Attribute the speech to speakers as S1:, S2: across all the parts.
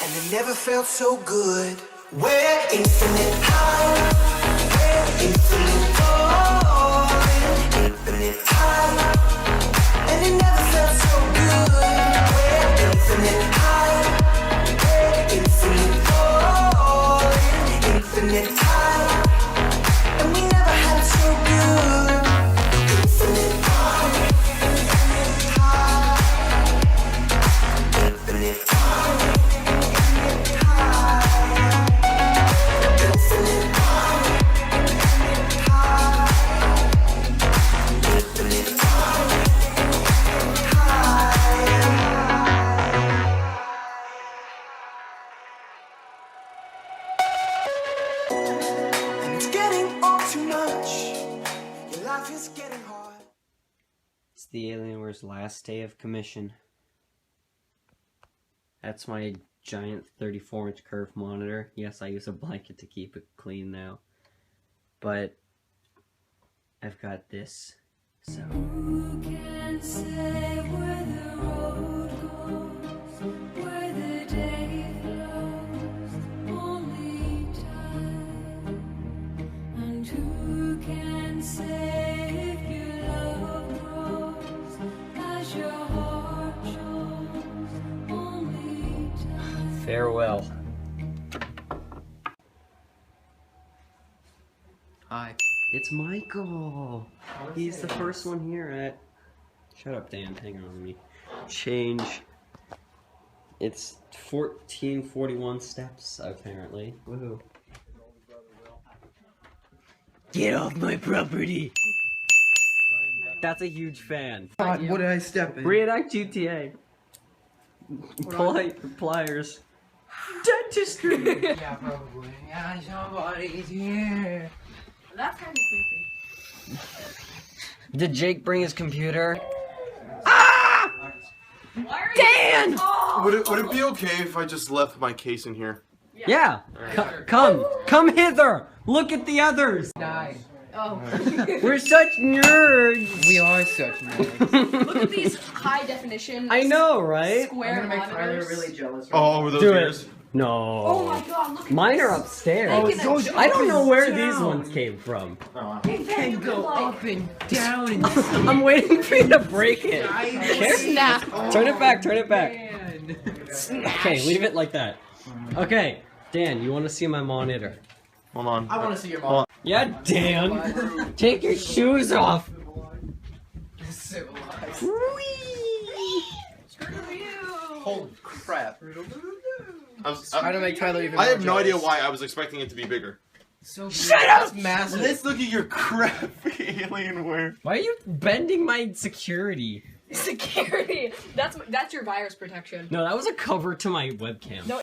S1: and it never felt so good. We're infinite high, we're infinite falling, infinite high, and it never felt so good. We're infinite high, we're infinite falling, infinite high, and we never had it so good. Infinite high, infinite high, infinite high.
S2: It's the Alienware's last day of commission. That's my giant 34-inch curve monitor. Yes, I use a blanket to keep it clean now. But I've got this, so... Who can say where the road goes, where the day flows, only time. And who can say if your love grows as your heart shows, only time. Farewell.
S3: Hi.
S2: It's Michael! He's the first one here at... Shut up, Dan. Hang on, let me change. It's 1441 steps, apparently. Woohoo. Get off my property! That's a huge fan.
S3: God, what did I step in?
S2: Reenact GTA. Pliers. Dentistry!
S3: Yeah, probably. Yeah, somebody's here.
S4: That's kind of creepy.
S2: Did Jake bring his computer? Ah! Dan!
S4: Oh!
S5: Would it be okay if I just left my case in here?
S2: Yeah. Come hither. Look at the others.
S3: Nice.
S4: Oh.
S2: We're such nerds.
S3: We are such nerds.
S4: Look at these high definition.
S2: I know, right?
S4: Square
S3: I'm gonna make Tyler
S4: monitors.
S3: really jealous.
S5: Oh, were those
S2: Do
S5: yours?
S2: it. No.
S4: Oh my god, look at
S2: Mine
S4: this.
S2: are upstairs.
S4: They can adjust.
S2: I don't know where
S3: down.
S2: these ones came from.
S3: It can go up and down.
S2: I'm waiting for you to break it.
S4: Snap.
S2: Turn it back, turn it back.
S3: Man.
S2: Okay, leave it like that. Okay, Dan, you want to see my monitor?
S5: Hold on.
S3: I want to see your mom.
S2: Yeah, Dan. Take your shoes off.
S3: Civilized.
S2: Whee!
S3: Holy crap.
S5: I
S3: to make Tyler even
S5: I
S3: more
S5: have no idea
S3: jealous.
S5: why I was expecting it to be bigger.
S3: So
S2: Shut up!
S3: It's massive.
S5: Let's look at your crappy Alienware.
S2: Why are you bending my security?
S4: Security. That's your virus protection.
S2: No, that was a cover to my webcam.
S4: No.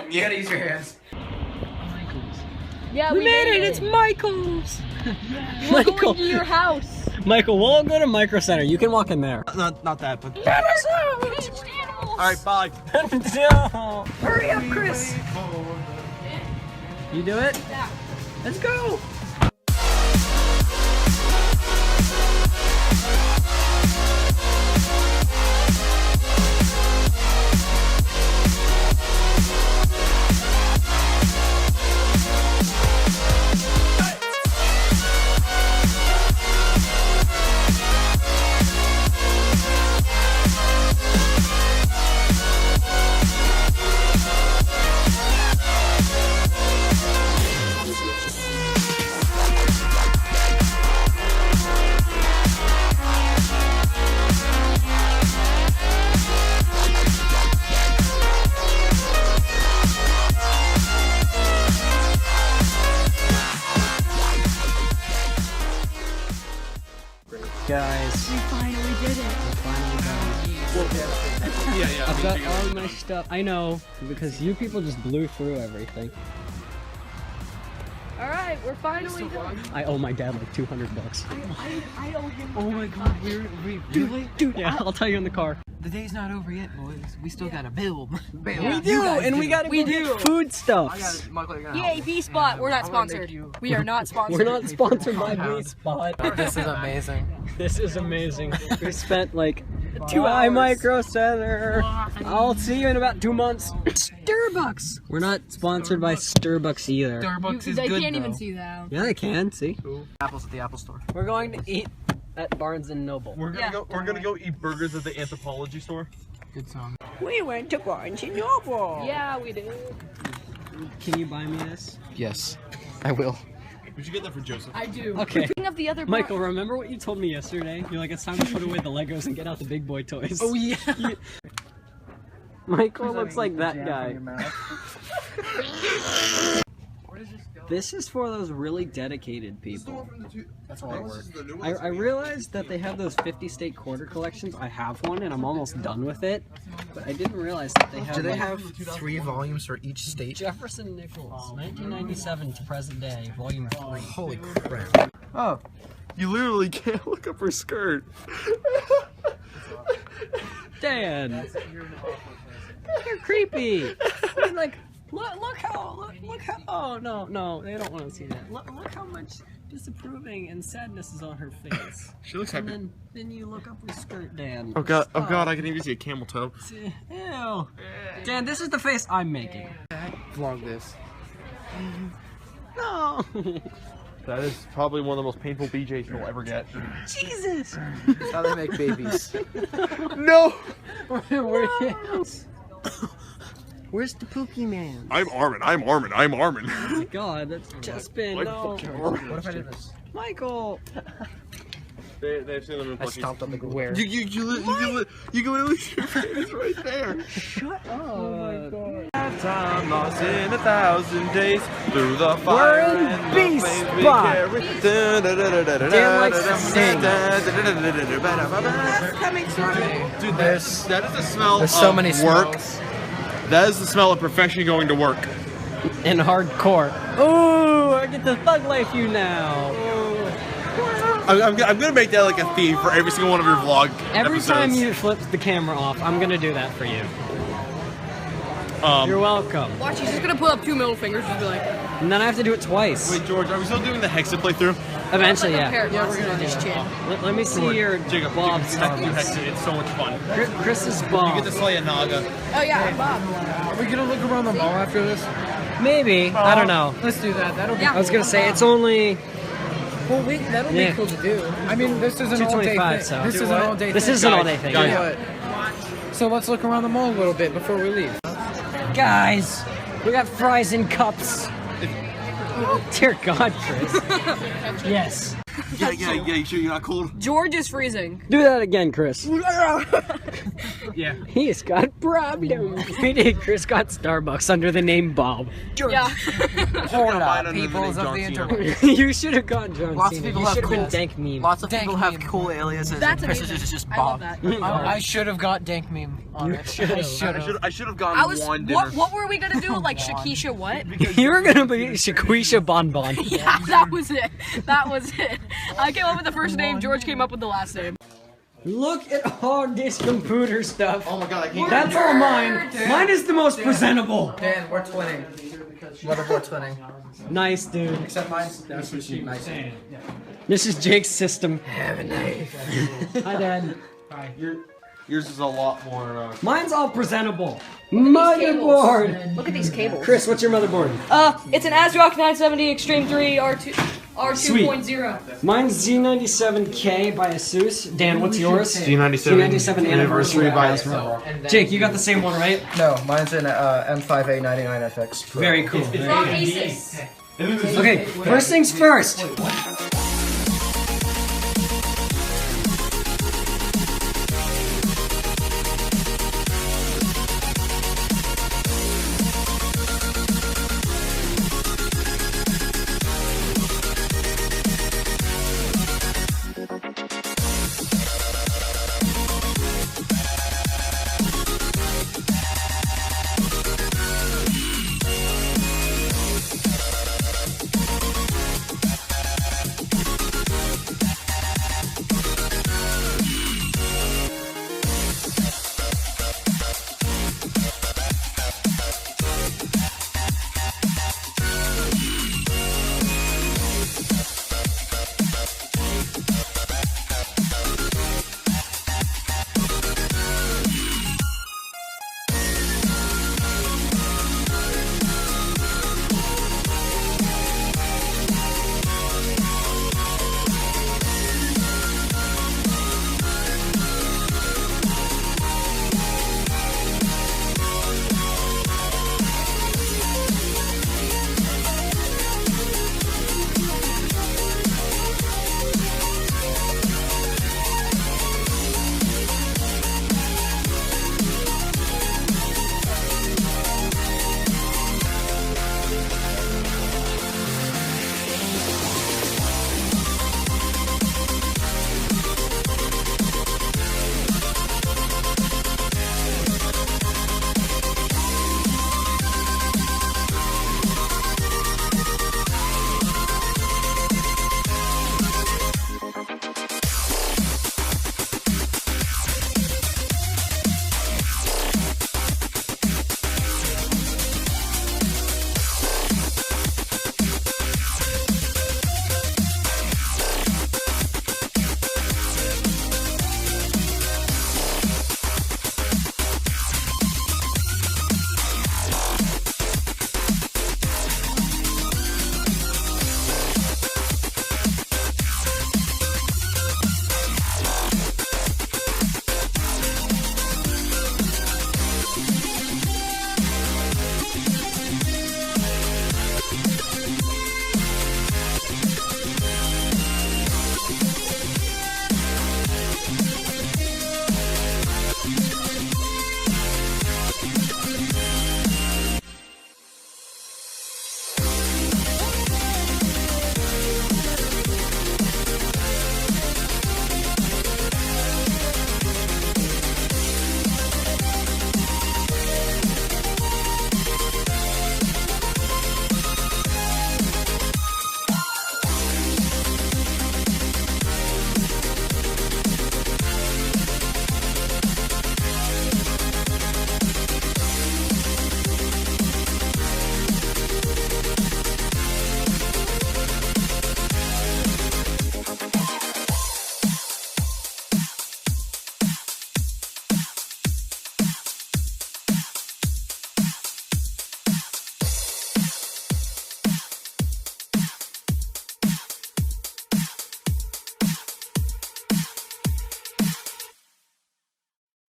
S3: You gotta use your hands.
S4: Yeah,
S2: We made it! It's Michael's!
S4: We're going to your house.
S2: Michael, we'll go to Micro Center. You can walk in there.
S5: Not that, but...
S4: Alright,
S5: bye.
S2: No.
S4: hurry up, Chris.
S2: You do it?
S4: Yeah.
S2: Let's go! Guys,
S4: We finally did it.
S5: Yeah.
S2: I've got all my stuff. I know, because you people just blew through everything.
S4: Alright, we're finally done.
S2: I owe my dad like $200.
S4: I owe him.
S3: Oh my god, we really?
S2: Dude, yeah, I'll tell you in the car.
S3: The day's not over yet, boys. We still gotta build.
S2: We do, and we gotta go get foodstuffs.
S4: EAB Spot. We're not sponsored. We are not sponsored.
S2: We're not sponsored by B Spot.
S3: This is amazing.
S2: This is amazing. We spent like 2 hours. Micro Center. I'll see you in about 2 months. Starbucks. We're not sponsored by Starbucks either.
S3: Starbucks is
S4: They
S3: good
S4: can't even
S3: though.
S4: see that.
S2: Yeah, they can. See.
S3: Apples at the Apple Store.
S2: We're going to eat at Barnes and Noble.
S5: We're gonna go eat burgers at the anthropology store.
S3: Good song.
S2: We went to Barnes and Noble.
S4: Yeah, we did.
S2: Can you buy me this?
S3: Yes, I will.
S5: We should get that for Joseph.
S4: I do.
S2: Okay.
S4: Speaking of the other
S2: Michael, remember what you told me yesterday? You're like, it's time to put away the Legos and get out the big boy toys.
S3: Oh yeah.
S2: Michael looks like that guy. This is for those really dedicated people.
S3: That's all I work.
S2: I realized that they have those 50-state quarter collections. I have one and I'm almost done with it. But I didn't realize that they have.
S3: Do they
S2: like,
S3: have 3 volumes for each state?
S2: Jefferson Nichols, 1997 to present day, volume 3.
S3: Holy crap.
S5: Oh, you literally can't look up her skirt.
S2: Dan, you're creepy. I mean, like, look how. Oh no, they don't want to see that. Look how much disapproving and sadness is on her face.
S5: She looks
S2: And
S5: happy.
S2: then you look up her skirt, Dan.
S5: Oh god, I can even see a camel toe.
S2: Ew. Dan, this is the face I'm making.
S3: Vlog this.
S2: No.
S5: That is probably one of the most painful BJs you'll ever get.
S2: Jesus.
S3: That's how they make babies.
S5: No!
S2: Where's the Pookie Man?
S5: I'm Armin.
S2: Oh my god, that's just been no.
S3: What if I did this?
S2: Michael.
S5: They've seen them in
S3: I
S5: Plucky.
S3: stomped on the where?
S5: You can literally see your face right there.
S2: Shut up. Oh my god.
S5: Time lost in 1,000 days through the
S2: We're
S5: fire
S2: in
S5: and
S2: B
S5: the flames we
S2: spot.
S5: carry.
S2: Dan likes to sing.
S5: Dude, that is the smell
S3: There's so
S5: of
S3: many
S5: work.
S3: smells.
S5: That is the smell of perfection going to work.
S2: In hardcore. Ooh, I get to thug life you now.
S5: I'm gonna make that like a theme for every single one of your vlog
S2: Every
S5: episodes.
S2: time you flip the camera off, I'm gonna do that for you. You're welcome.
S4: Watch, he's just gonna put up 2 middle fingers and be like,
S2: And then I have to do it twice.
S5: Wait, George, are we still doing the Hexa playthrough?
S2: Eventually, yeah.
S4: yeah, we're gonna just chin.
S2: Let me see your
S5: Jacob,
S2: Bob
S5: you have to do
S2: Starbucks.
S5: Hexa. It's so much fun.
S2: Chris's
S5: You
S2: Bob.
S5: get to slay a Naga.
S4: Oh yeah, Bob.
S3: Are we gonna look around the mall after this?
S2: Maybe. I don't know.
S3: Let's do that. That'll be
S4: Yeah.
S2: I was gonna say it's only.
S3: Well, that'll
S2: Yeah.
S3: be cool to do. I mean, this is an all day
S2: 2:25,
S3: thing.
S2: so.
S3: This is an all day
S2: This
S3: thing.
S2: is an all-day thing.
S5: Guys,
S2: yeah.
S3: So let's look around the mall a little bit before we leave.
S2: Guys, we got fries in cups. Dear God, Chris. Yes.
S5: Yeah, you sure you're not cold?
S4: George is freezing.
S2: Do that again, Chris.
S3: Yeah.
S2: He's got problems. We did. Chris got Starbucks under the name Bob.
S4: Yeah.
S3: Hold
S5: Mine
S3: up,
S5: under the
S3: peoples
S5: name
S3: of the
S5: John Cena.
S3: internet.
S2: You should have gone John
S3: Lots of
S2: Cena.
S3: people
S2: You
S3: have
S2: should have been
S3: cool-
S2: Dank Meme.
S3: Lots of
S6: Dank
S3: people have
S6: meme.
S3: cool aliases.
S4: That's
S3: and Chris's
S4: amazing.
S3: is just
S4: I love
S3: Bob.
S4: that.
S3: I should have got Dank Meme on it.
S5: I should have gone
S4: I was.
S5: one dinner.
S4: What were we gonna do? Like Shakisha what?
S2: You were gonna be Shaquisha Bonbon.
S4: Yeah, that was it. That was it. I came up with the first name. George came up with the last name.
S2: Look at all this computer stuff.
S5: Oh my god, I can't.
S2: That's all mine. Mine is the most presentable.
S3: Dan, we're twinning. Motherboard twinning.
S2: Nice, dude.
S3: Except mine's nice.
S2: This is Jake's system.
S3: Have a knife.
S2: Hi, Dad.
S5: Yours is a lot more.
S2: Mine's all presentable. Motherboard.
S4: Look at these cables.
S2: Chris, what's your motherboard?
S4: It's an ASRock 970 Extreme 3 R2.0.
S2: Mine's Z97K by Asus. Dan, what's yours?
S5: Z97
S2: anniversary by
S3: Asus.
S2: Jake, you got the same one, right?
S3: No, mine's an M5A99FX Pro.
S2: Very cool.
S4: From Asus.
S2: Okay, first things first.